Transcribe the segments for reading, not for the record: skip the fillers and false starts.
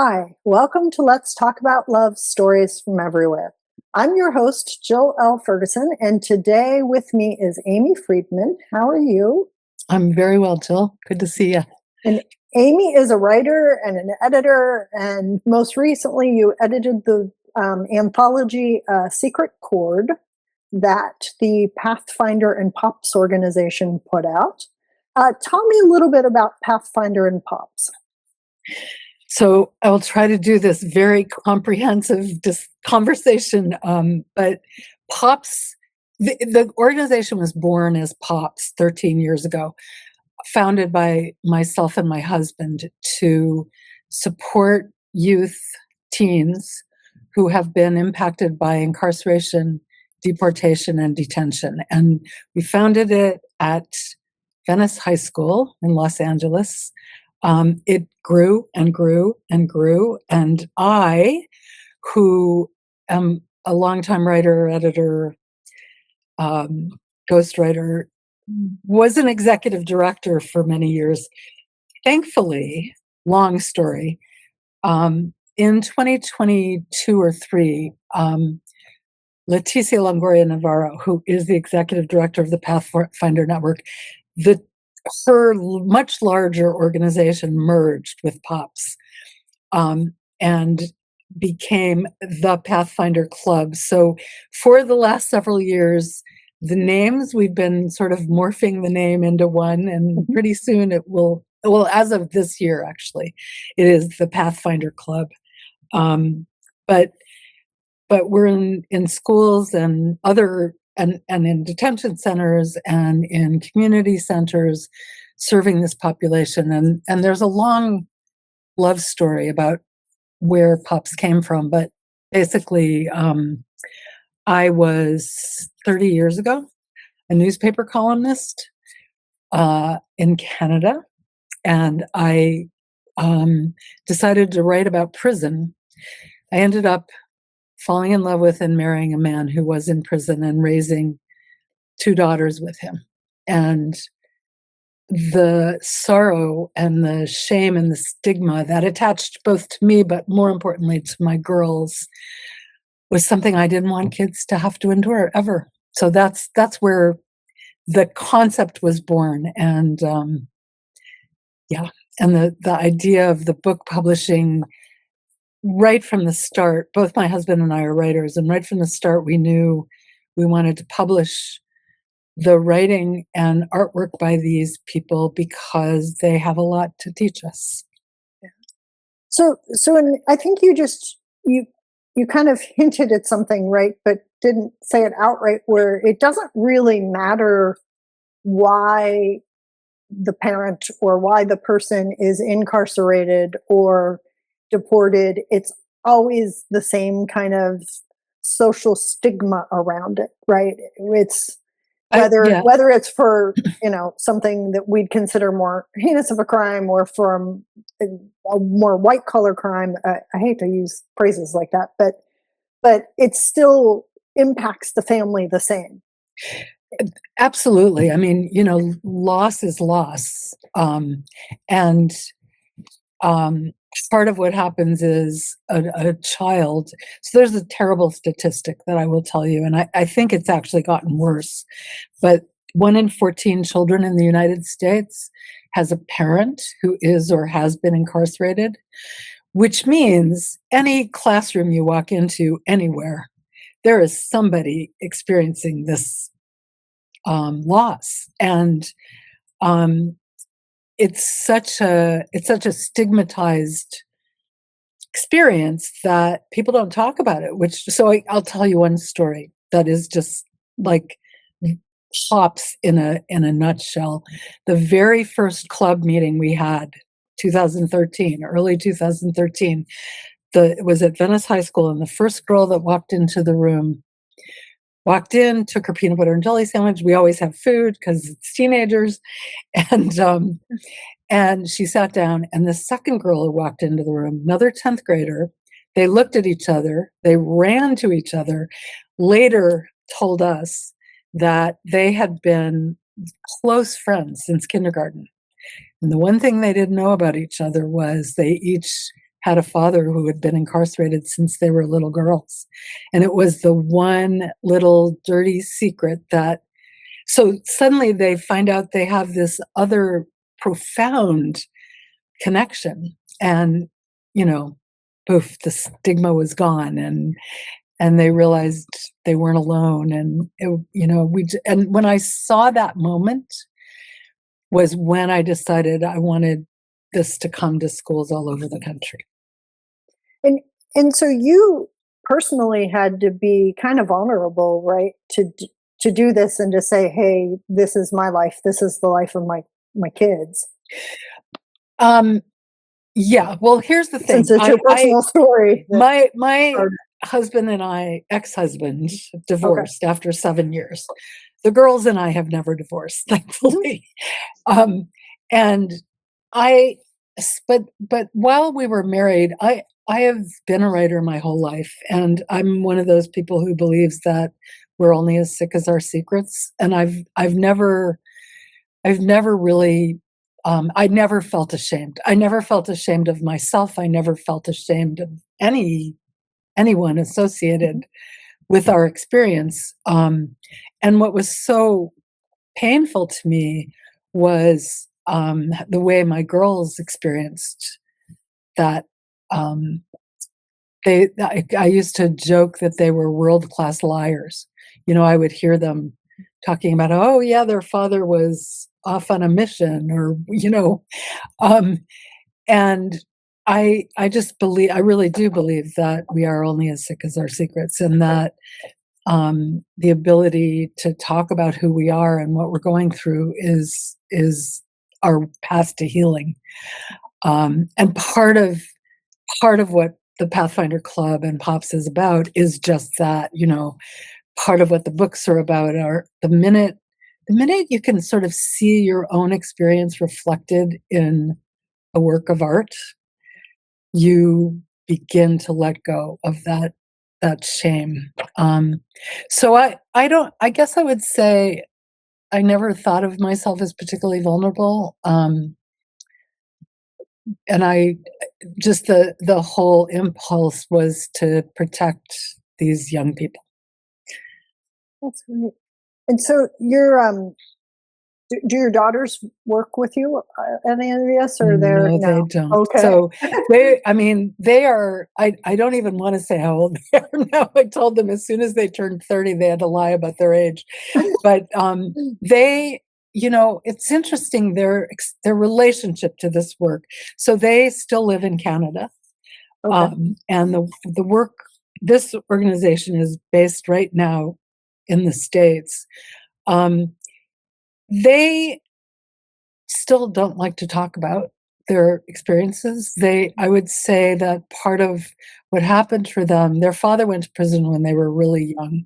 Hi, welcome to Let's Talk About Love Stories from Everywhere. I'm your host, Jill L. Ferguson, and today with me is Amy Friedman. How are you? I'm very well, Jill. Good to see you. And Amy is a writer and an editor, and most recently you edited the anthology A Secret Chord that the PATHfinder and POPs organization put out. Tell me a little bit about PATHfinder and POPs. So I will try to do this very comprehensive conversation, but POPs, the organization was born as POPs 13 years ago, founded by myself and my husband to support youth, teens who have been impacted by incarceration, deportation, and detention. And we founded it at Venice High School in Los Angeles. It grew and grew and grew. And I, who am a longtime writer, editor, ghostwriter, was an executive director for many years. Thankfully, long story, in 2022 or 3, Leticia Longoria Navarro, who is the executive director of the PATHfinder Network, her much larger organization merged with POPs and became the PATHfinder Club. So for the last several years, the names, we've been sort of morphing the name into one, and pretty soon it will, well, as of this year, actually, it is the PATHfinder Club. But we're in schools and and in detention centers and in community centers serving this population. And there's a long love story about where POPs came from. But basically, I was 30 years ago a newspaper columnist in Canada, and I decided to write about prison. I ended up falling in love with and marrying a man who was in prison and raising 2 daughters with him. And the sorrow and the shame and the stigma that attached both to me, but more importantly to my girls, was something I didn't want kids to have to endure ever. So that's where the concept was born. And and the idea of the book publishing, right from the start, both my husband and I are writers, and right from the start, we knew we wanted to publish the writing and artwork by these people because they have a lot to teach us. So I think you kind of hinted at something, right, but didn't say it outright, where it doesn't really matter why the parent or why the person is incarcerated or deported. It's always the same kind of social stigma around it, right? It's whether it's for something that we'd consider more heinous of a crime, or from a more white collar crime. I hate to use phrases like that, but it still impacts the family the same. Absolutely. I mean, loss is loss. And part of what happens is a child. So there's a terrible statistic that I will tell you, and I think it's actually gotten worse. But 1 in 14 children in the United States has a parent who is or has been incarcerated, which means any classroom you walk into anywhere, there is somebody experiencing this loss. And it's such a stigmatized experience that people don't talk about it. I'll tell you one story that is just like POPs in a nutshell. The very first club meeting we had, 2013, early 2013, it was at Venice High School, and the first girl that walked into the room walked in, took her peanut butter and jelly sandwich. We always have food because it's teenagers. And she sat down, and the second girl who walked into the room, another 10th grader, they looked at each other, they ran to each other, later told us that they had been close friends since kindergarten. And the one thing they didn't know about each other was they each had a father who had been incarcerated since they were little girls. And it was the one little dirty secret that, so suddenly they find out they have this other profound connection. And, you know, poof, the stigma was gone, and they realized they weren't alone. And and when I saw that moment was when I decided I wanted this to come to schools all over the country. And so you personally had to be kind of vulnerable, right? To do this and to say, "Hey, this is my life. This is the life of my kids." Um, yeah, well, here's the thing. Since it's your personal story, that's My hard. husband and I, ex-husband, Okay. divorced after 7 years. The girls and I have never divorced, Mhm. thankfully. Um, and I but while we were married, I have been a writer my whole life, and I'm one of those people who believes that we're only as sick as our secrets, and I've never really I never felt ashamed. I never felt ashamed of myself. I never felt ashamed of anyone Mhm. associated with our experience. And what was so painful to me was the way my girls experienced that. Um, I used to joke that they were world class liars. I would hear them talking about, oh yeah, their father was off on a mission, or um, and I just believe, I really do believe that we are only as sick as our secrets, and that the ability to talk about who we are and what we're going through is our path to healing. And part of what the Pathfinder Club and Pops is about is just that. Part of what the books are about are the minute you can sort of see your own experience reflected in a work of art, you begin to let go of that shame. So I guess I would say I never thought of myself as particularly vulnerable. And I just the whole impulse was to protect these young people. That's great. And so do your daughters work with you, any of this, or they're No, they no? don't. Okay. So I mean, they are, I don't even want to say how old they are now. I told them as soon as they turned 30, they had to lie about their age. But they, it's interesting their relationship to this work. So they still live in Canada. Okay. And the work, this organization is based right now in the States. Um, they still don't like to talk about their experiences. I would say that part of what happened for them, their father went to prison when they were really young,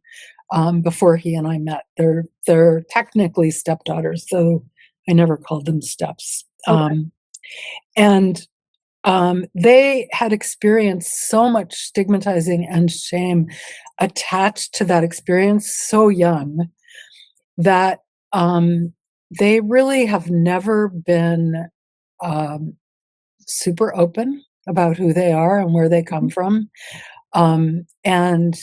before he and I met. They're technically stepdaughters, though I never called them steps. Okay. And they had experienced so much stigmatizing and shame attached to that experience so young that they really have never been um, super open about who they are and where they come Mhm. from. And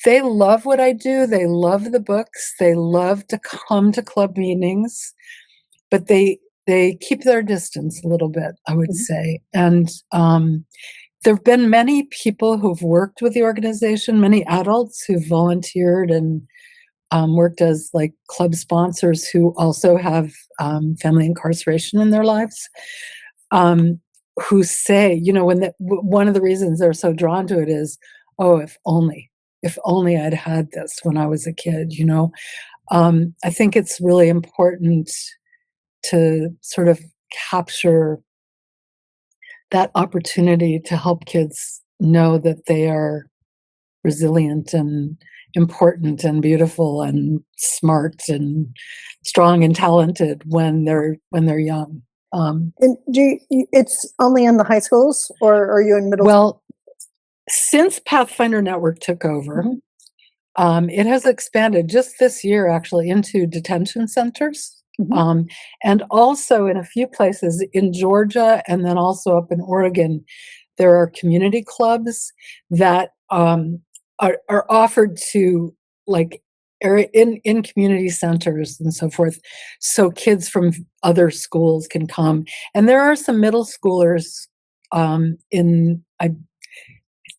they love what I do. They love the books. They love to come to club meetings, but they keep their distance a little bit, I would Mhm. say. And there have been many people who've worked with the organization, many adults who volunteered and worked as like club sponsors who also have family incarceration in their lives, um, who say, when one of the reasons they're so drawn to it is, oh, if only I'd had this when I was a kid. I think it's really important to sort of capture that opportunity to help kids know that they are resilient and important and beautiful and smart and strong and talented when they're young. And it's only in the high schools, or are you in middle school? Well, since Pathfinder Network took over, Mhm. it has expanded just this year actually into detention centers. Mhm. Um, and also in a few places in Georgia and then also up in Oregon, There are community clubs that are offered to, like, area in community centers and so forth, so kids from other schools can come. And there are some middle schoolers in I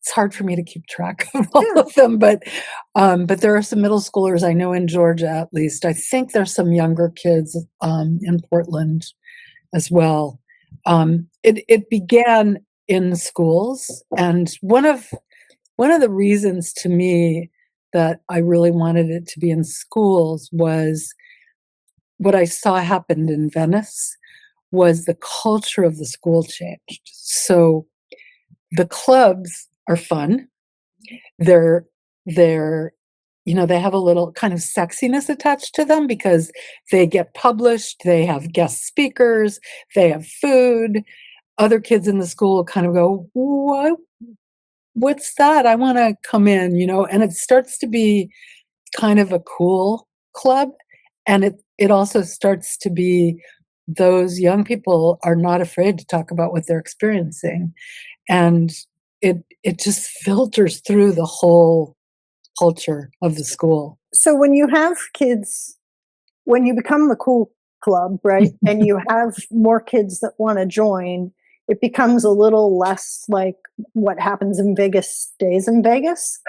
it's hard for me to keep track of all Yeah. of them, but there are some middle schoolers I know in Georgia, at least. I think there's some younger kids in Portland as well. It began in schools, and one of the reasons to me that I really wanted it to be in schools was what I saw happened in Venice was the culture of the school changed. So the clubs are fun. They're they're they have a little kind of sexiness attached to them because they get published, they have guest speakers, they have food. Other kids in the school kind of go, what's that? I want to come in, and it starts to be kind of a cool club. And it also starts to be those young people are not afraid to talk about what they're experiencing. And it just filters through the whole culture of the school. So when you have kids, when you become the cool club, right, and you have more kids that want to join, it becomes a little less like what happens in Vegas stays in Vegas,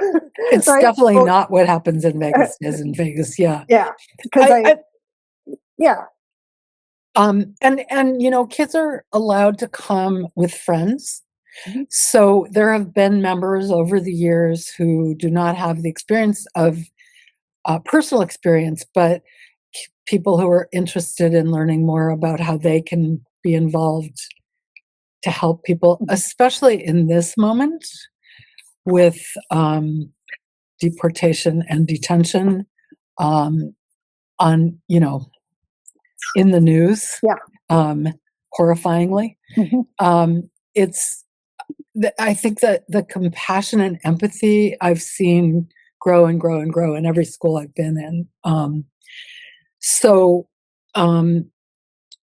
It's right? definitely not what happens in Vegas is in Vegas. Yeah. Yeah, because I yeah, and kids are allowed to come with friends. Mhm. So there have been members over the years who do not have the experience of personal experience, but people who are interested in learning more about how they can be involved to help people, Mhm. especially in this moment with deportation and detention um, on, in the news, Yeah. um, horrifyingly. Mhm. It's I think that the compassion and empathy I've seen grow and grow and grow in every school I've been in. So um,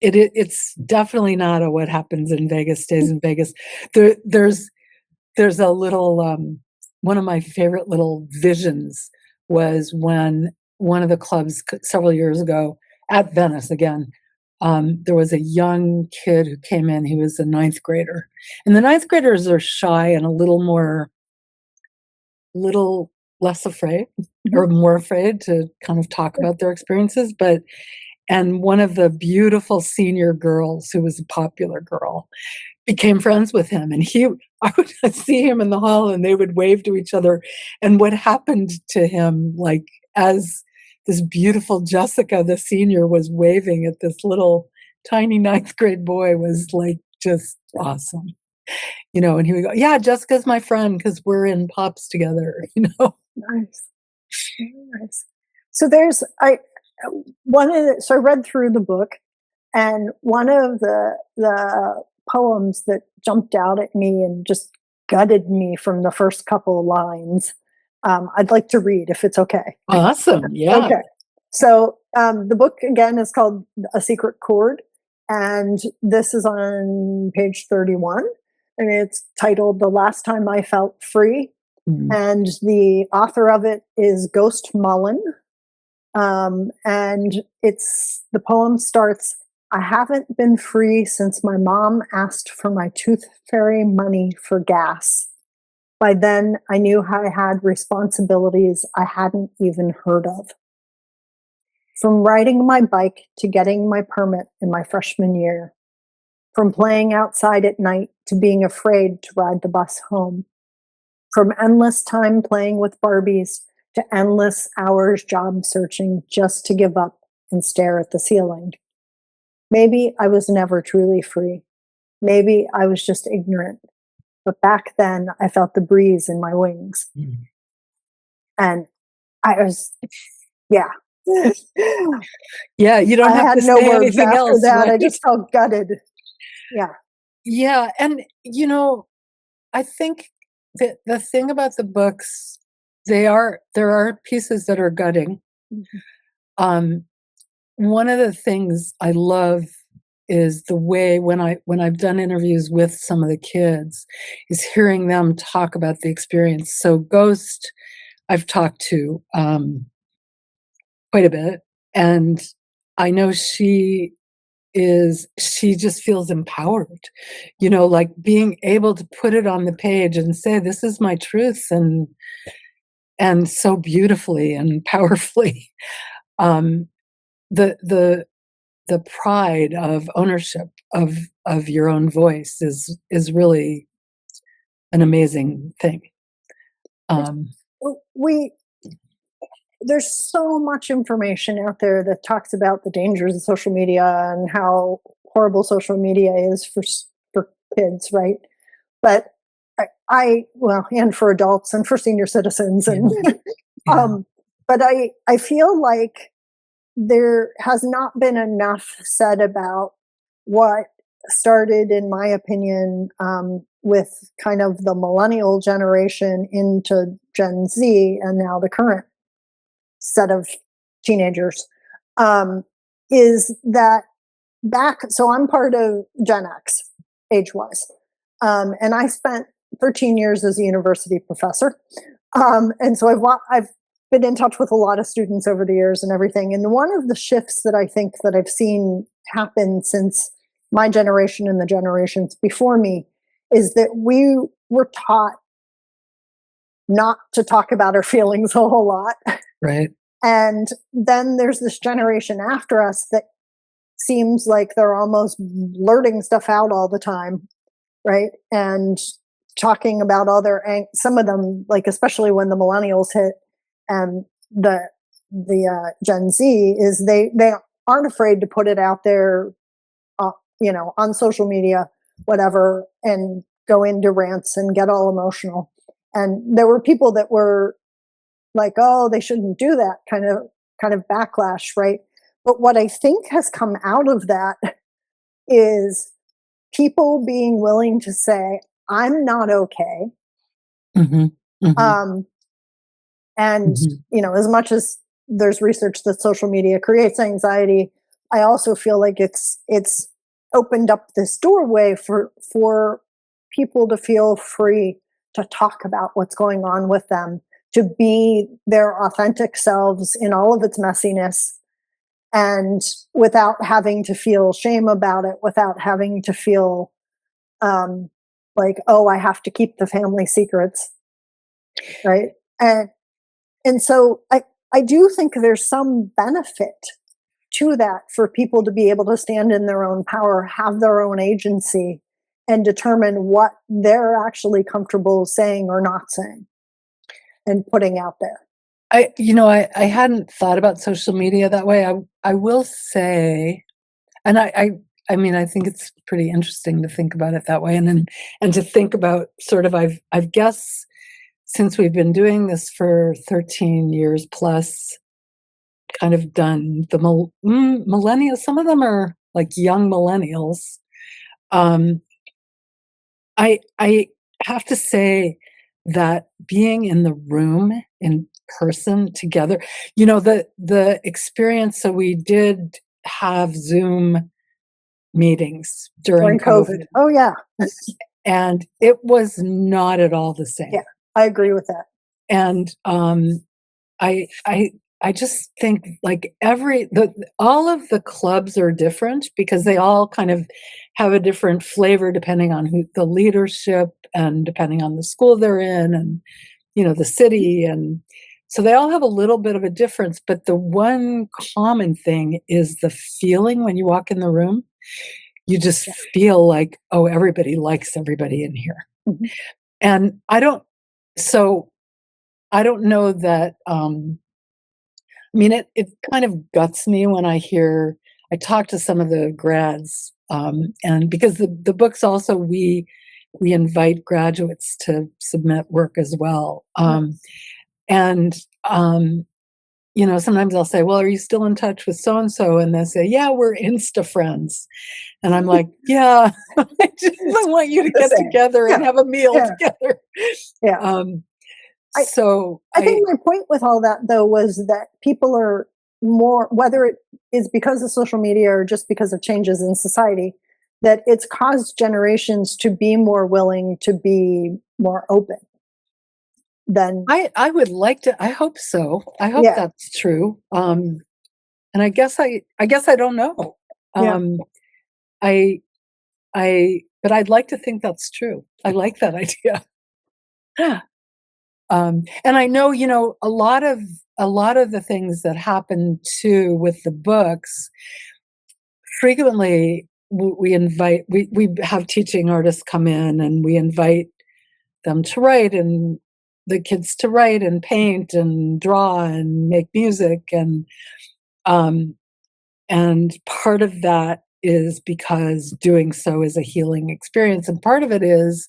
it's definitely not a what happens in Vegas stays in Vegas. There's a little one of my favorite little visions was when one of the clubs several years ago at Venice again. There was a young kid who came in. He was a ninth grader, and the ninth graders are shy and a little less afraid Mhm. or more afraid to kind of talk about their experiences. And one of the beautiful senior girls, who was a popular girl, became friends with him, and I would see him in the hall, and they would wave to each other. And what happened to him, like, as this beautiful Jessica, the senior, was waving at this little tiny ninth grade boy, was like just awesome. And he would go, "Yeah, Jessica's my friend because we're in pops together." Nice. Nice. So there's I one of the, so I read through the book, and one of the poems that jumped out at me and just gutted me from the first couple of lines. I'd like to read if it's okay. Awesome. Yeah. Okay. So the book again is called A Secret Chord, and this is on page 31, and it's titled "The Last Time I Felt Free." Mm. And the author of it is Ghost Mullen. And the poem starts, "I haven't been free since my mom asked for my tooth fairy money for gas. By then, I knew I had responsibilities I hadn't even heard of. From riding my bike to getting my permit in my freshman year, from playing outside at night to being afraid to ride the bus home, from endless time playing with Barbies to endless hours job searching just to give up and stare at the ceiling. Maybe I was never truly free. Maybe I was just ignorant. But back then, I felt the breeze in my wings." Mm. And I was, yeah. Yeah, you don't I have had to no say words anything after else, that. right? I just felt gutted. Yeah. Yeah, and I think that the thing about the books, there are pieces that are gutting. Mhm. Um, One of the things I love is the way when I've done interviews with some of the kids, is hearing them talk about the experience. So Ghost, I've talked to quite a bit, and I know she just feels empowered, like being able to put it on the page and say, this is my truth, and so beautifully and powerfully. Um, the the pride of ownership of your own voice is really an amazing thing. Um, We there's so much information out there that talks about the dangers of social media and how horrible social media is for kids, right? But well, and for adults and for senior citizens, yeah, and yeah, um, but I feel like there has not been enough said about what started, in my opinion, with kind of the millennial generation into Gen Z and now the current set of teenagers, um, is that so I'm part of Gen X age wise. And I spent 13 years as a university professor. And so I've been in touch with a lot of students over the years and everything. And one of the shifts that I think that I've seen happen since my generation and the generations before me is that we were taught not to talk about our feelings a whole lot. right. And then there's this generation after us that seems like they're almost blurting stuff out all the time, right? And talking about all their some of them, like especially when the millennials hit, and the Gen Z is they aren't afraid to put it out there, on social media, whatever, and go into rants and get all emotional. And there were people that were like, oh, they shouldn't do that kind of backlash, right? But what I think has come out of that is people being willing to say, I'm not okay. Hmm. Hmm. Um, and, Hmm. as much as there's research that social media creates anxiety, I also feel like it's opened up this doorway for people to feel free to talk about what's going on with them, to be their authentic selves in all of its messiness, and without having to feel shame about it, without having to feel um, like, oh, I have to keep the family secrets, right? And so I do think there's some benefit to that for people to be able to stand in their own power, have their own agency, and determine what they're actually comfortable saying or not saying and putting out there. I hadn't thought about social media that way. I will say, and I mean, I think it's pretty interesting to think about it that way, and to think about sort of I've guessed since we've been doing this for 13 years plus, kind of done the millennials. Some of them are like young millennials. Um, I have to say that being in the room in person together, the experience. So we did have Zoom meetings during During COVID. COVID, Oh yeah. and it was not at all the Yeah, same. I agree with that. And I I I just think like all of the clubs are different because they all kind of have a different flavor depending on who the leadership and depending on the school they're in, and the city, and so they all have a little bit of a difference, but the one common thing is the feeling when you walk in the room. You just Yeah. feel like, oh, everybody likes everybody in here. Mhm. And so I don't know that I mean, it kind of guts me when I talk to some of the grads, and because the books also we invite graduates to submit work as well, and sometimes I'll say, "Well, are you still in touch with so and so?" And they say, "Yeah, we're Insta friends," and I'm like, "Yeah, I want you to The get same. together and Yeah. have a meal Yeah. together." Yeah. Um, I so I think my point with all that though was that people are more, whether it is because of social media or just because of changes in society, that it's caused generations to be more willing to be more open than, I would like to, I hope so. I hope yeah, that's true. And I guess I don't know. yeah, Um, I, but I'd like to think that's true. I like that idea. yeah. And I know, a lot of the things that happen too with the books, frequently we have teaching artists come in and we invite them to write, and the kids to write and paint and draw and make music, um and part of that is because doing so is a healing experience, and part of it is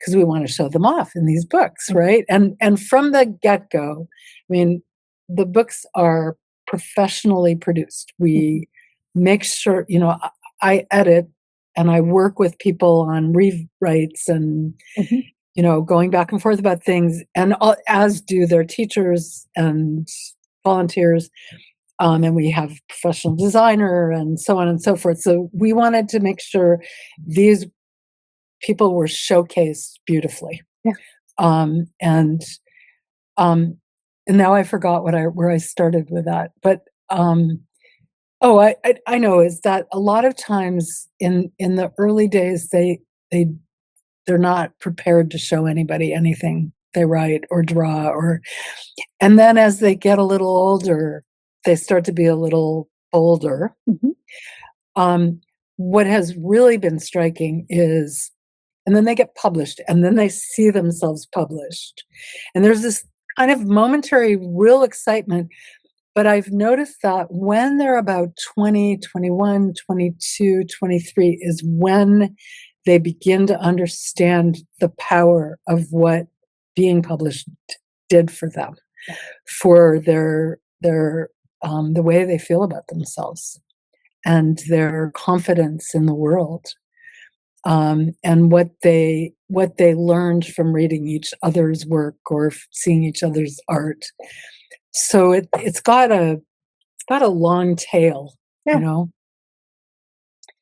because we want to show them off in these books, right? And from the get-go, I mean, the books are professionally produced. We make sure, I edit and I work with people on rewrites and Mhm. going back and forth about things, and as do their teachers and volunteers. And we have professional designer and so on and so forth. So we wanted to make sure these people were showcased beautifully. Yeah. Um, and um, and now I forgot where I started with that. But oh, I know is that a lot of times in the early days they they're not prepared to show anybody anything they write or draw, and then as they get a little older, they start to be a little bolder. Mhm. Um, what has really been striking is, and then they get published, and then they see themselves published. And there's this kind of momentary real excitement, but I've noticed that when they're about 20, 21, 22, 23 is when they begin to understand the power of what being published did for them, for the way they feel about themselves and their confidence in the world, and what they learned from reading each other's work or seeing each other's art. So it's got a long tail, you Yeah. know.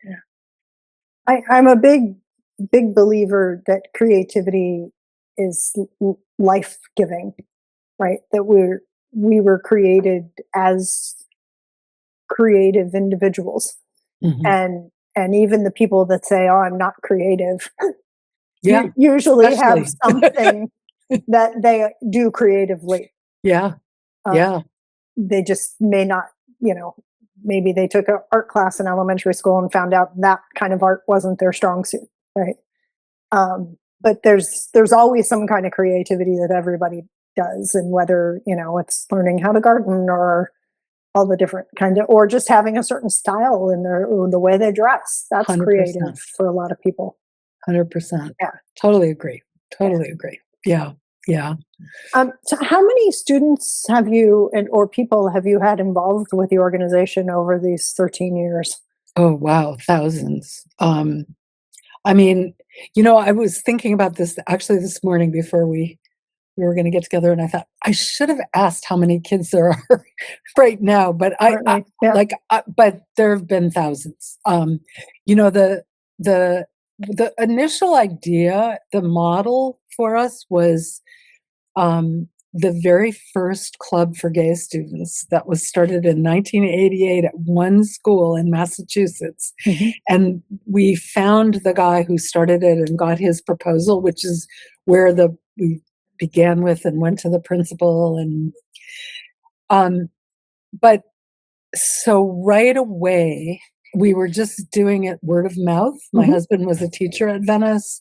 Yeah. I'm a big believer that creativity is life giving, right? That we were created as creative individuals, Hmm. and even the people that say, "Oh, I'm not creative," Yeah, usually have especially. something that they do creatively. Yeah, Uh, yeah, they just may not, you know, maybe they took an art class in elementary school and found out that kind of art wasn't their strong suit, right? But there's always some kind of creativity that everybody does, and whether it's learning how to garden or all the different kind of, or just having a certain style in their or the way they dress, that's creative 100%, for a lot of people. 100%. Yeah, Totally agree. yeah. Totally agree. Yeah, yeah. So how many students have you and or people have you had involved with the organization over these 13 years? Oh, wow, thousands. I mean, I was thinking about this actually this morning before we were going to get together, and I thought I should have asked how many kids there are right now, but Currently, yeah. but there have been thousands. You know, the initial idea, the model for us was the very first club for gay students that was started in 1988 at one school in Massachusetts. Mhm. And we found the guy who started it and got his proposal, which is where we began with and went to the principal. And um, but so right away, we were just doing it word of mouth. My Mhm. husband was a teacher at Venice,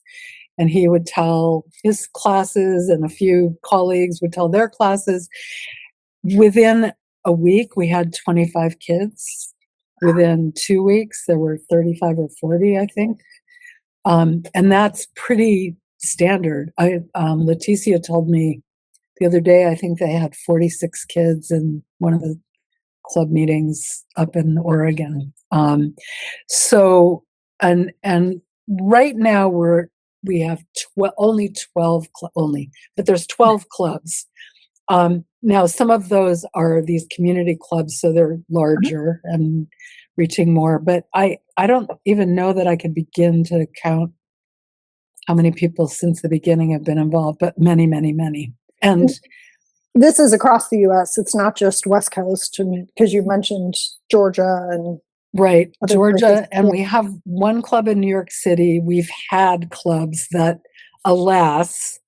and he would tell his classes, and a few colleagues would tell their classes. Within a week, we had 25 kids. Within 2 weeks, there were 35 or 40, I think. And that's pretty standard. Leticia told me the other day, I think they had 46 kids in one of the club meetings up in Oregon. So, and right now we have only 12 only, but there's 12 clubs. Now some of those are these community clubs, so they're Uh-huh. larger and reaching more, but I don't even know that I could begin to count how many people since the beginning have been involved, but many, many, many. And And this is across the US. It's not just West Coast, because you mentioned Georgia and right, other places. Georgia, and Yeah. we have one club in New York City. We've had clubs that, alas,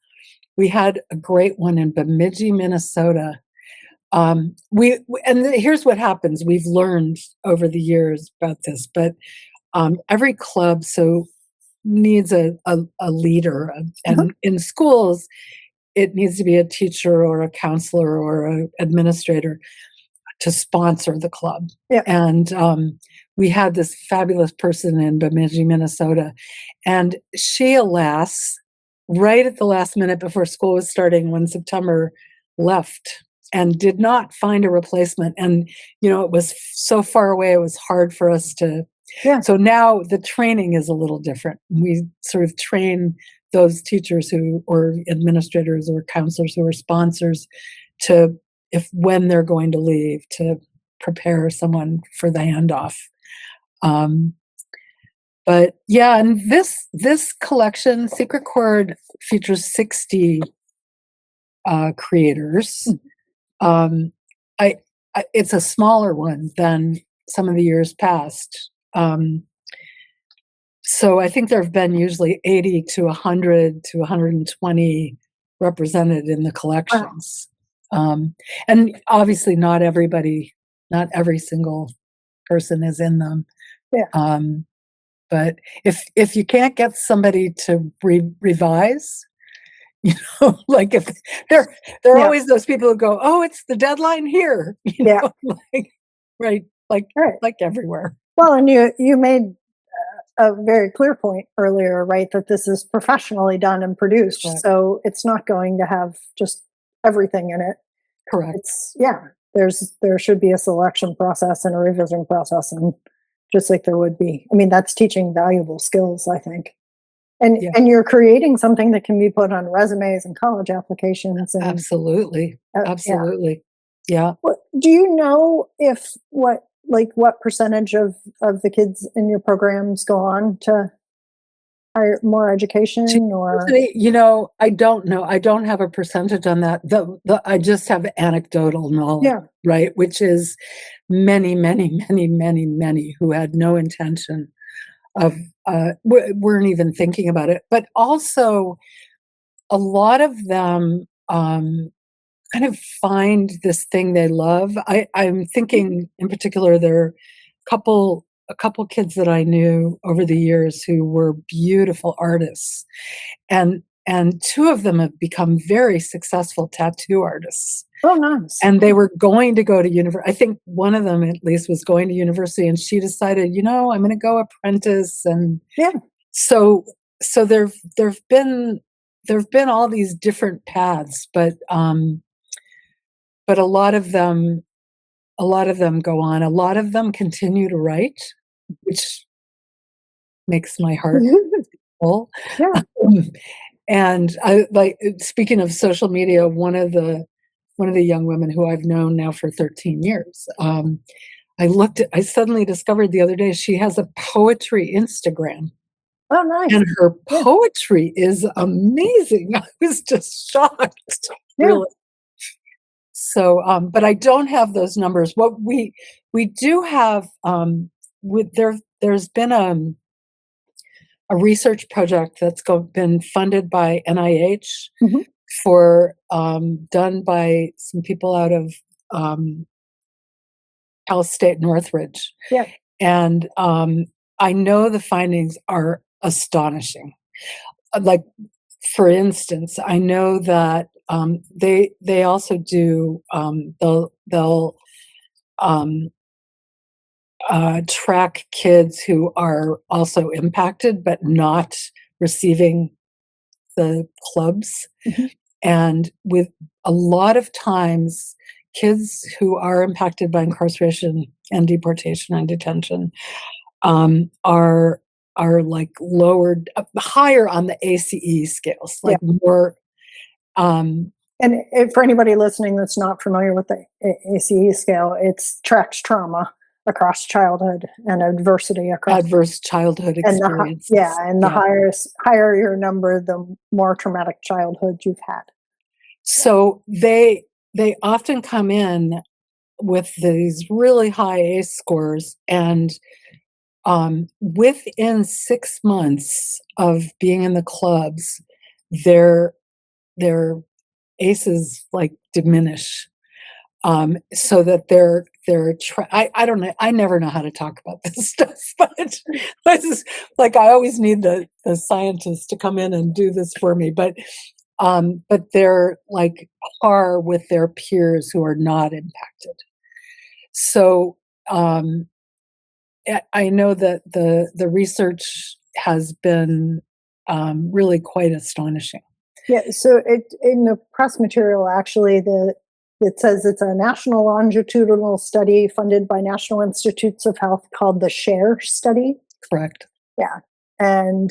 we had a great one in Bemidji, Minnesota. Here's what happens. We've learned over the years about this, but every club needs a leader, Uh-huh. and in schools, it needs to be a teacher or a counselor or an administrator to sponsor the club. Yeah. And we had this fabulous person in Bemidji, Minnesota, and she, alas, right at the last minute before school was starting when September, left and did not find a replacement. And it was so far away; it was hard for us to. Yeah. So now the training is a little different. We sort of train those teachers or administrators or counselors who are sponsors to, if when they're going to leave, to prepare someone for the handoff. Um, but yeah, and this collection, Secret Chord, features 60 creators. Mm. Um, I, it's a smaller one than some of the years past. So I think there have been usually 80 to 100 to 120 represented in the Wow. collections. And obviously not every single person is in them. Yeah. Um, but if you can't get somebody to revise, like if there are Yeah. always those people who go, "Oh, it's the deadline here," Yeah. like right, like Right. like everywhere. Well, and you made a very clear point earlier, right? That this is professionally done and produced, Correct. so it's not going to have just everything in it. Correct. It's yeah. There should be a selection process and a revision process, and just like there would be. I mean, that's teaching valuable skills, I think. Yeah, And you're creating something that can be put on resumes and college applications, and absolutely. yeah. Absolutely. Yeah. Do you know if what percentage of the kids in your programs go on to higher more To education or university, I don't know. I don't have a percentage on that. I just have anecdotal knowledge, yeah. right? Which is many, many, many, many, many who had no intention of, weren't even thinking about it. But also, a lot of them kind of find this thing they love. I'm thinking in particular, there are a couple kids that I knew over the years who were beautiful artists, and two of them have become very successful tattoo artists. Oh, nice. And they were going to go to university. I think one of them at least was going to university, and she decided, I'm going to go apprentice. And Yeah. so so there've been all these different paths, but a lot of them go on. A lot of them continue to write, which makes my heart full. Yeah. Um, and I like speaking of social media, one of the young women who I've known now for 13 years. I suddenly discovered the other day she has a poetry Instagram, Oh, nice. and her Yeah. poetry is amazing. I was just shocked, Yeah. really. So, but I don't have those numbers. What we do have, there's been a research project that's been funded by NIH Mhm. for done by some people out of um, Cal State Northridge, Yeah. and I know the findings are astonishing. Like, for instance, I know that they also do they'll um, track kids who are also impacted but not receiving the clubs. Mhm. And with a lot of times, kids who are impacted by incarceration and deportation and detention are like lowered higher on the ACE scales, Yeah. like more. And for anybody listening that's not familiar with the ACE scale, it's tracks trauma across childhood and adversity across, Adverse childhood and experiences. and the Yeah. higher your number, the more traumatic childhood you've had. So they often come in with these really high ACE scores, and within 6 months of being in the clubs, their their ACEs like diminish. So that I don't know. I never know how to talk about this stuff, but this is like I always need the scientists to come in and do this for me. But they're like par with their peers who are not impacted. So I know that the research has been really quite astonishing. Yeah, so in the press material, actually, it says it's a national longitudinal study funded by National Institutes of Health called the SHARE study. Correct. Yeah, and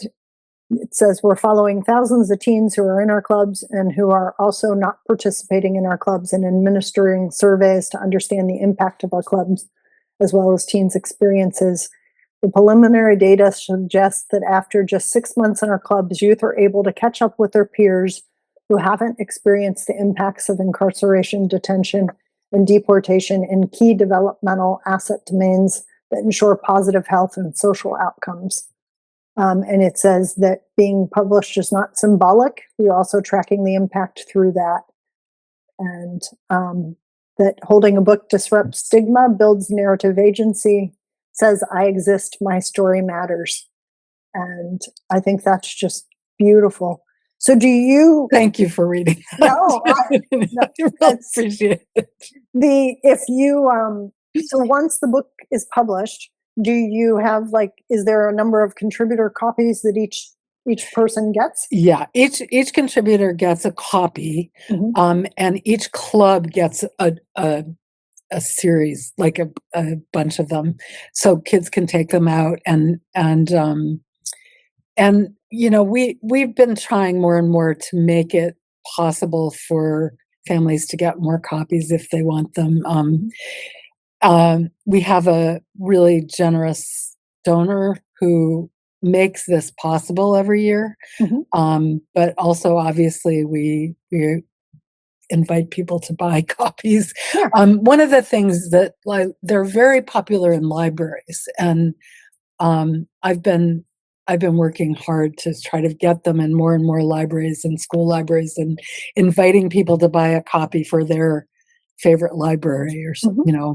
it says we're following thousands of teens who are in our clubs and who are also not participating in our clubs, and administering surveys to understand the impact of our clubs as well as teens' experiences. The preliminary data suggests that after just 6 months in our clubs, youth are able to catch up with their peers who haven't experienced the impacts of incarceration, detention, and deportation in key developmental asset domains that ensure positive health and social outcomes. And it says that being published is not symbolic. You're also tracking the impact through that. And that holding a book disrupts stigma, builds narrative agency, says, I exist, my story matters. And I think that's just beautiful. So do you, Thank you for reading no, that. no, I really that's appreciate it. if you, so once the book is published, do you have like, is there a number of contributor copies that each person gets? Yeah, each contributor gets a copy, Mhm. and each club gets a series, like a bunch of them, so kids can take them out and we've been trying more and more to make it possible for families to get more copies if they want them. We have a really generous donor who makes this possible every year. Mhm. But also, obviously, we invite people to buy copies. Yeah. One of the things that like they're very popular in libraries, and I've been working hard to try to get them in more and more libraries and school libraries, and inviting people to buy a copy for their favorite library or Mhm.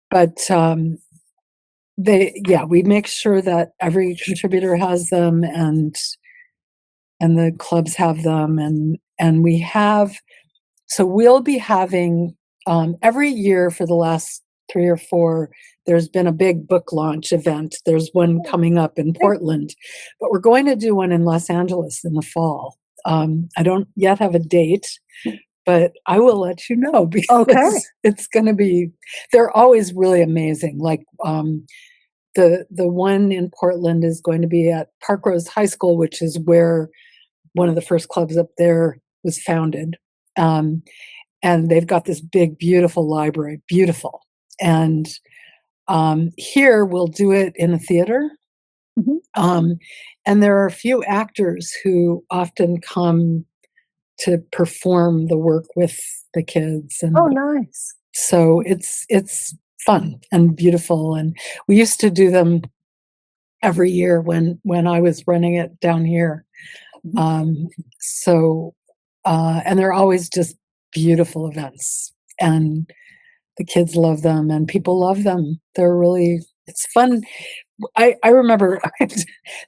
but we make sure that every contributor has them, and the clubs have them, and we have so we'll be having every year for the last 3 or 4. There's been a big book launch event. There's one coming up in Great. Portland, but we're going to do one in Los Angeles in the fall. I don't yet have a date, but I will let you know Okay. because it's going to be. They're always really amazing. Like the one in Portland is going to be at Parkrose High School, which is where one of the first clubs up there was founded. Um, and they've got this big, beautiful library, beautiful. And here we'll do it in a theater. Mhm. Um, and there are a few actors who often come to perform the work with the kids, Oh, and nice. so it's fun and beautiful. And we used to do them every year when I was running it down here. Mhm. Um, so and they're always just beautiful events, and the kids love them and people love them. It's fun. I remember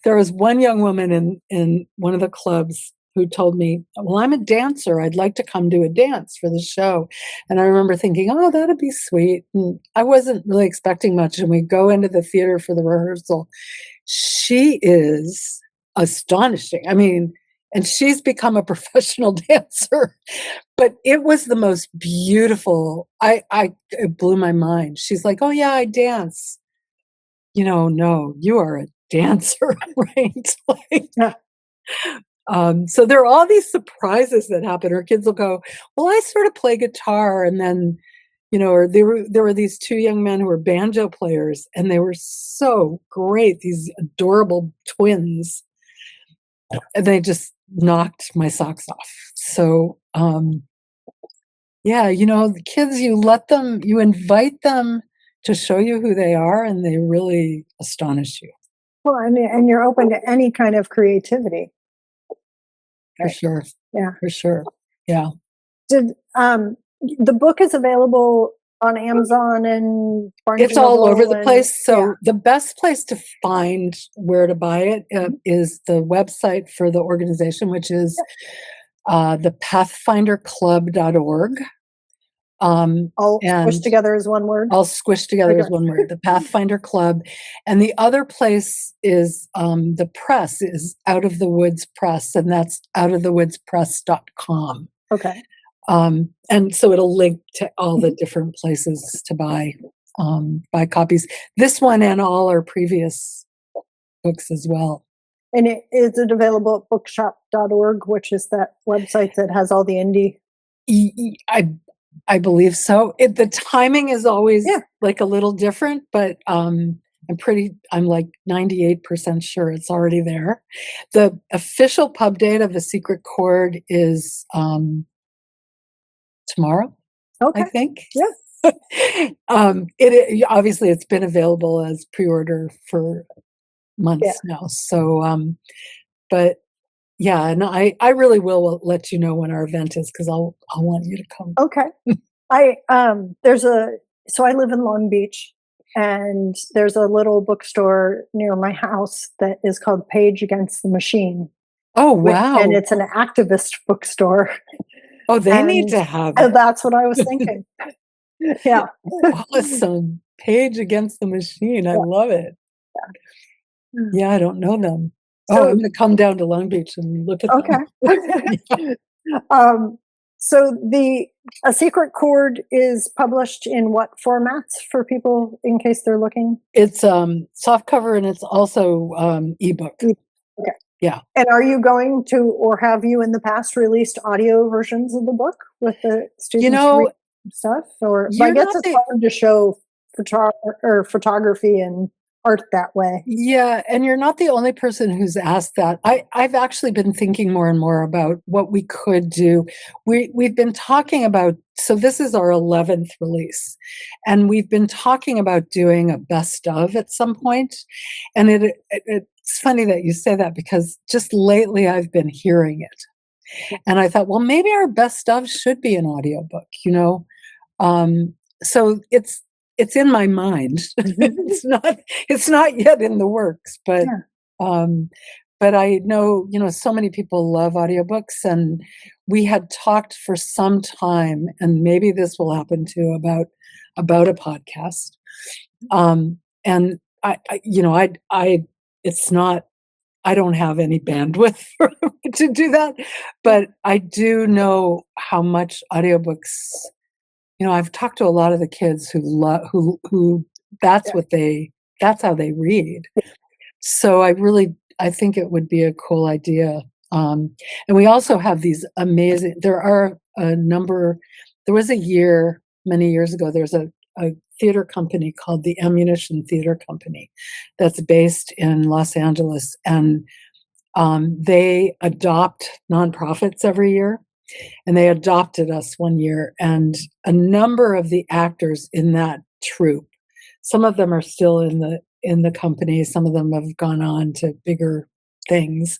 there was one young woman in one of the clubs who told me, "Well, I'm a dancer. I'd like to come do a dance for the show." And I remember thinking, "Oh, that'd be sweet." And I wasn't really expecting much. And we go into the theater for the rehearsal. She is astonishing. I mean, and she's become a professional dancer, but it was the most beautiful. It blew my mind. She's like, "Oh yeah, I dance." No, you are a dancer, right? Like, Yeah. So there are all these surprises that happen. Or kids will go, "Well, I sort of play guitar," and then, or there were these two young men who were banjo players, and they were so great. These adorable twins, and they just knocked my socks off. So, yeah, the kids, you invite them to show you who they are, and they really astonish you. Well, and you're open to any kind of creativity. For Right. sure. Yeah. For sure. Yeah. Did the book is available on Amazon and Barnes It's and all over Noble the and place. yeah. So the best place to find where to buy it is the website for the organization, which is the pathfinderclub.org. All And squished together as one word. all squished together Okay. as one word, the Pathfinder Club. And the other place is the press is Out of the Woods Press, and that's outofthewoodspress.com. Okay. And so it'll link to all the different places to buy copies. This one and all our previous books as well. And is it available at bookshop.org, which is that website that has all the indie? I believe so. The timing is always Yeah. like a little different, but I'm like 98% sure it's already there. The official pub date of A Secret Chord is tomorrow, Okay. I think. Yeah. Obviously it's been available as pre-order for months now. So, but yeah, and I really will let you know when our event is, because I'll want you to come. Okay. So I live in Long Beach, and there's a little bookstore near my house that is called Page Against the Machine. Oh, And wow. it's an activist bookstore. Oh, they need And to have it. that's what I was thinking. Yeah. Awesome. Page Against the Machine. I Yeah. love it. Yeah, I don't know them. So- I'm gonna come down to Long Beach and look at them. Okay. So A Secret Chord is published in what formats for people in case they're looking? It's soft cover, and it's also ebook. Okay. Yeah. And are you going to, or have you in the past released audio versions of the book with the students reading stuff? Or I guess it's fun to show photography and art that way. Yeah, and you're not the only person who's asked that. I've actually been thinking more and more about what we could do. We've been talking about, so this is our 11th release, and we've been talking about doing a best of at some point. And it's funny that you say that, because just lately I've been hearing it. And I thought, well, maybe our best of should be an audiobook, so it's in my mind. It's not yet in the works, but I know, so many people love audiobooks, and we had talked for some time, and maybe this will happen too, about a podcast. And it's not, I don't have any bandwidth to do that, but I do know how much audiobooks, I've talked to a lot of the kids who that's how they read. So I think it would be a cool idea. And we also have these amazing, there was a year, many years ago, there's a theater company called the Ammunition Theater Company that's based in Los Angeles. And they adopt nonprofits every year. And they adopted us one year, and a number of the actors in that troupe, some of them are still in the company, some of them have gone on to bigger things,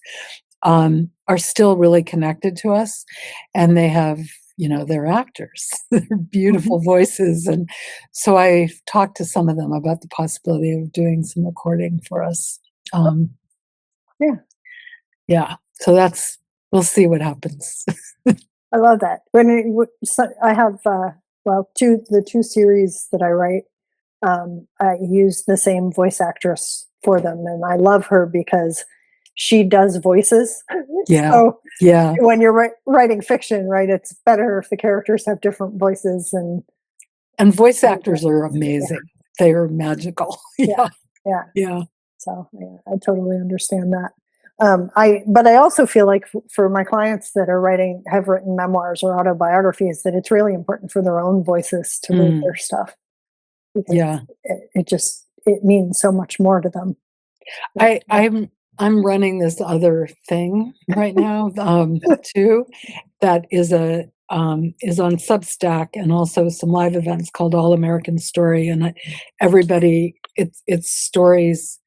are still really connected to us, and they have, they're actors, they're beautiful voices, and so I talked to some of them about the possibility of doing some recording for us. Yeah. So we'll see what happens. I love that. I have the two series that I write. I use the same voice actress for them, and I love her because she does voices. Yeah. So yeah. When you're writing fiction, right, it's better if the characters have different voices, and voice actors are amazing. They are magical. Yeah. Yeah. So I totally understand that. But I also feel like for my clients that have written memoirs or autobiographies, that it's really important for their own voices to read Mm, their stuff because yeah. it means so much more to them. But, I I'm running this other thing right now, too, that is on Substack and also some live events called All American Story, and everybody, it's stories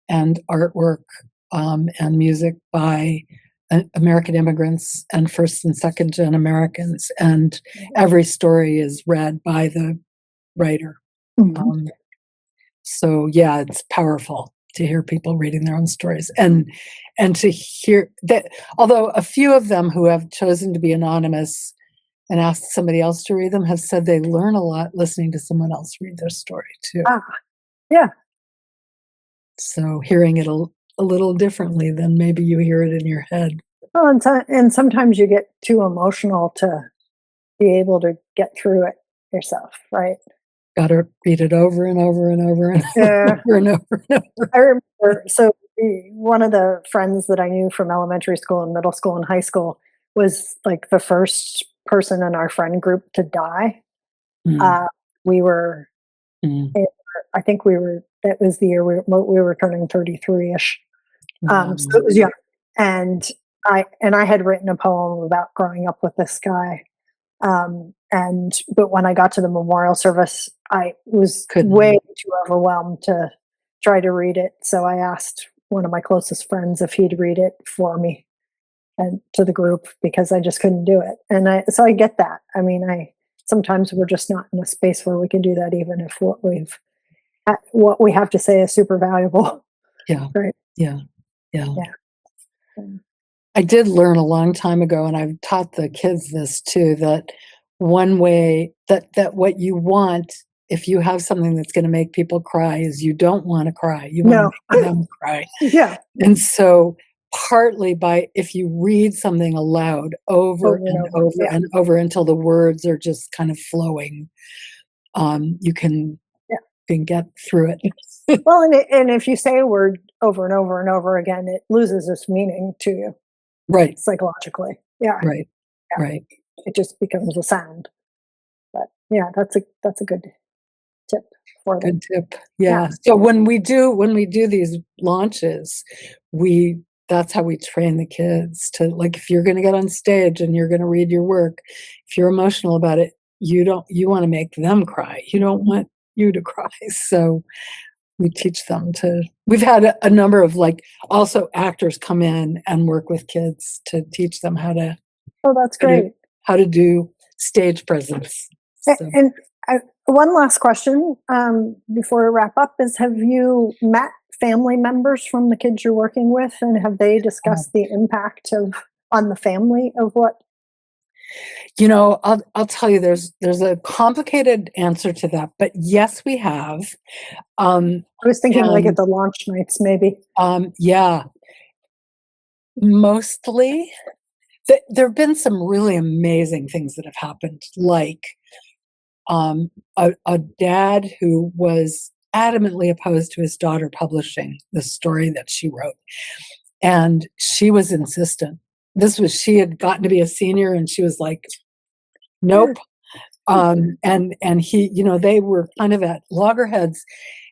and artwork, and music by American immigrants and first and second gen Americans, and every story is read by the writer. Mhm. Um, so yeah, it's powerful to hear people reading their own stories, and to hear that, although a few of them who have chosen to be anonymous and asked somebody else to read them have said they learn a lot listening to someone else read their story too. Ah, yeah. So hearing it a little differently than maybe you hear it in your head. Well, and sometimes you get too emotional to be able to get through it yourself, right? Gotta read it over and over and over and Yeah. over and over and over. I remember, one of the friends that I knew from elementary school and middle school and high school was like the first person in our friend group to die. Mm, Uh, we were, mm, in- I think that was the year we were turning 33 ish. So wow. it was young. And I had written a poem about growing up with this guy. But when I got to the memorial service, I was way Couldn't. too overwhelmed to try to read it. So I asked one of my closest friends if he'd read it for me and to the group because I just couldn't do it. So I get that. I mean, I sometimes we're just not in a space where we can do that, even if what we have to say is super valuable. Yeah, Right? yeah, yeah. Yeah. Um, I did learn a long time ago, and I've taught the kids this too, that one way that what you want, if you have something that's gonna make people cry, is you don't wanna cry, you wanna no. make them cry. Yeah. And so, partly by if you read something aloud over Over and and over. over Yeah. and over until the words are just kind of flowing, you Yeah. can get through it. Well, and if you say a word over and over and over again, it loses its meaning to you Right, psychologically. Yeah, right, yeah. right. It just becomes a sound. But yeah, that's a good tip for them. Good tip. Yeah. Yeah. So when we do these launches, we that's how we train the kids to, like, if you're gonna get on stage and you're gonna read your work, if you're emotional about it, you wanna make them cry. You don't want you to cry. So we teach them to we've had a number of, like, also actors come in and work with kids to teach them Oh, that's how to great. how to do stage presence. So And one last question before we wrap up is: have you met family members from the kids you're working with, and have they discussed the impact of on the family of what? I'll tell you, there's a complicated answer to that, but yes, we have. Um, I was thinking like at and the launch nights, maybe. yeah, mostly. There have been some really amazing things that have happened, like a dad who was adamantly opposed to his daughter publishing the story that she wrote, and she was insistent. She had gotten to be a senior, and she was like, "Nope." And he, they were kind of at loggerheads.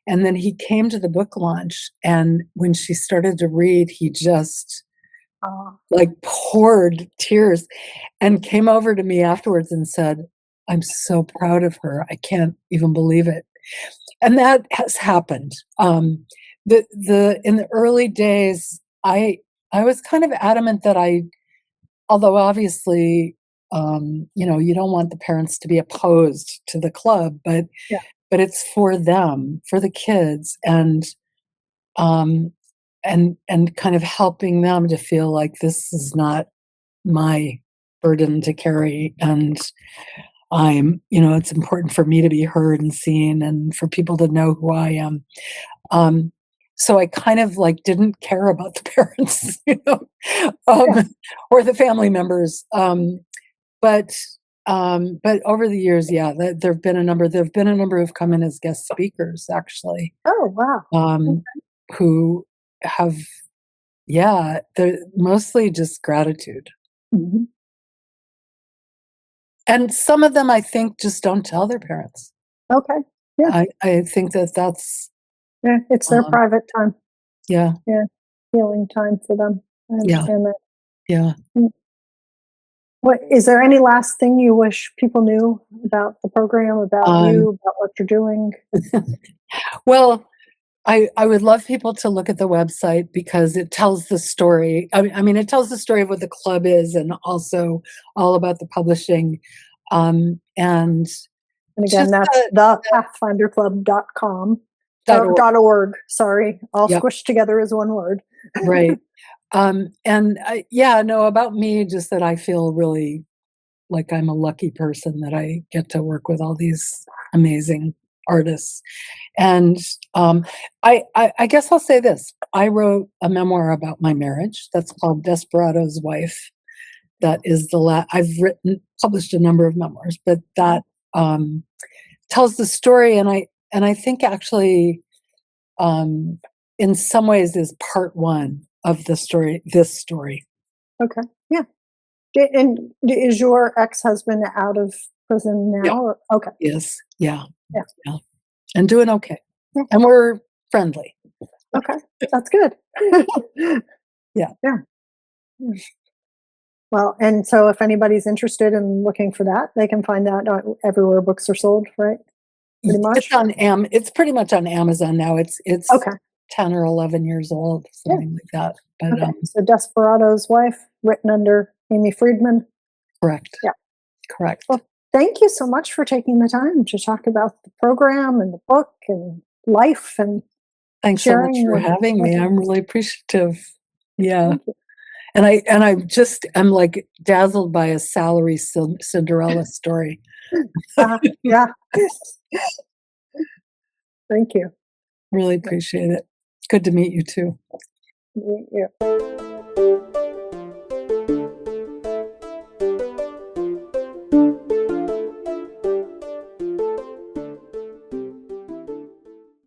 And then he came to the book launch, and when she started to read, he just Oh, like poured tears and came over to me afterwards and said, "I'm so proud of her. I can't even believe it." And that has happened. The In the early days, I was kind of adamant that although obviously, you don't want the parents to be opposed to the club, yeah. but it's for them, for the kids, um, and kind of helping them to feel like this is not my burden to carry, and it's important for me to be heard and seen, and for people to know who I am. Um, so I kind of like didn't care about the parents, um, Yeah. or the family members. But but over the years, yeah, there have been a number who've come in as guest speakers, actually, Oh, wow. um, who have Yeah, they're mostly just gratitude. Mhm. And some of them, I think, just don't tell their parents. Okay. Yeah. I think that that's, Yeah. It's their um private time. yeah, Yeah. Healing time for them. I yeah, understand that. yeah. Mm. What is there any last thing you wish people knew about the program, about Um, you, about what you're doing? well, I would love people to look at the website because it tells the story. I mean, it tells the story of what the club is and also all about the publishing, and And again, just that's the pathfinderclub.com or .org. .org, sorry, all Yep, squished together as one word. right. And yeah, no, about me, just that I feel really like I'm a lucky person that I get to work with all these amazing artists. And I guess I'll say this: I wrote a memoir about my marriage that's called Desperado's Wife. That is I've written published a number of memoirs, but that um, tells the story, and I think actually um, in some ways is part one of the story. This story, Okay. Yeah. And is your ex-husband out of prison yeah, now? Okay. is yeah, Yeah. yeah, and doing okay, Yeah. and we're friendly. Okay. That's good. Yeah. Yeah. Mm. Well, and so if anybody's interested in looking for that, they can find that everywhere books are sold, right? Pretty It's much. on it's pretty much on Amazon now. It's Okay. 10 or 11 years old, Yeah. something like that. But, Okay. So Desperado's Wife, written under Amy Friedman. correct, Yeah. correct. Well, thank you so much for taking the time to talk about the program and the book and life and Thanks so much sharing for with having me. others. I'm really appreciative. Yeah. Thank you. And I just am, like, dazzled by a salary Cinderella story. Yeah. Thank you. Really appreciate it. Good to meet you too. Meet you.